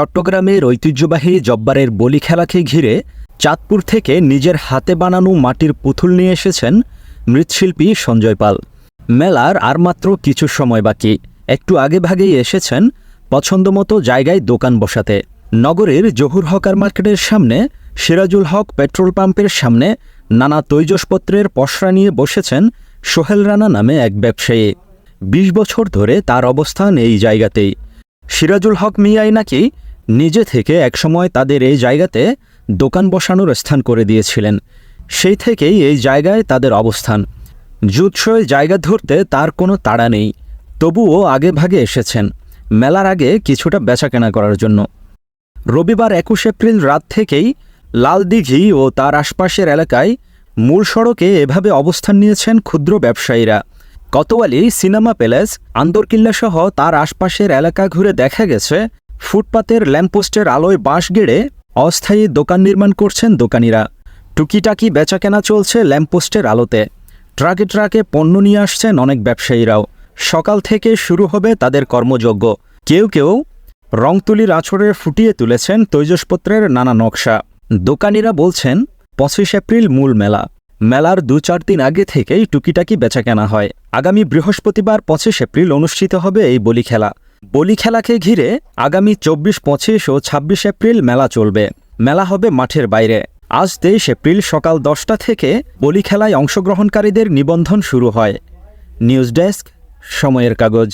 চট্টগ্রামের ঐতিহ্যবাহী জব্বারের বলি খেলাকে ঘিরে চাঁদপুর থেকে নিজের হাতে বানানো মাটির পুতুল নিয়ে এসেছেন মৃৎশিল্পী সঞ্জয় পাল। মেলার আর মাত্র কিছু সময় বাকি। একটু আগেভাগেই এসেছেন পছন্দমতো জায়গায় দোকান বসাতে। নগরের জহুর হকার মার্কেটের সামনে, সিরাজুল হক পেট্রোল পাম্পের সামনে নানা তৈজসপত্রের পসরা নিয়ে বসেছেন সোহেল রানা নামে এক ব্যবসায়ী। ২০ বছর ধরে তার অবস্থান এই জায়গাতেই। সিরাজুল হক মিয়াই নাকি নিজে থেকে একসময় তাদের এই জায়গাতে দোকান বসানোর স্থান করে দিয়েছিলেন। সেই থেকেই এই জায়গায় তাদের অবস্থান। জুৎসই জায়গা ধরতে তার কোনো তাড়া নেই, তবুও আগেভাগে এসেছেন মেলার আগে কিছুটা বেচাকেনা করার জন্য। রবিবার ২১ এপ্রিল রাত থেকেই লালদিঘি ও তার আশপাশের এলাকায় মূল সড়কে এভাবে অবস্থান নিয়েছেন ক্ষুদ্র ব্যবসায়ীরা। কোতোয়ালি, সিনেমা প্যালেস, আন্দরকিল্লাসহ তার আশপাশের এলাকা ঘুরে দেখা গেছে ফুটপাতের ল্যাম্পপোস্টের আলোয় বাঁশ গেড়ে অস্থায়ী দোকান নির্মাণ করছেন দোকানিরা। টুকিটাকি বেচাকেনা চলছে ল্যাম্পপোস্টের আলোতে। ট্রাকে ট্রাকে পণ্য নিয়ে আসছেন অনেক ব্যবসায়ীরাও। সকাল থেকে শুরু হবে তাদের কর্মযজ্ঞ। কেউ কেউ রংতুলির আঁচড়ে ফুটিয়ে তুলেছেন তৈজসপত্রের নানা নকশা। দোকানিরা বলছেন ২৫ এপ্রিল মূল মেলা। মেলার ২-৪ দিন আগে থেকেই টুকিটাকি বেচাকেনা হয়। আগামী বৃহস্পতিবার ২৫ এপ্রিল অনুষ্ঠিত হবে এই বলি খেলা। বলি খেলাকে ঘিরে আগামী ২৪, ২৫ ও ২৬ এপ্রিল মেলা চলবে। মেলা হবে মাঠের বাইরে। আজ ২৩ এপ্রিল সকাল ১০টা থেকে বলি খেলায় অংশগ্রহণকারীদের নিবন্ধন শুরু হয়। নিউজ ডেস্ক, সময়ের কাগজ।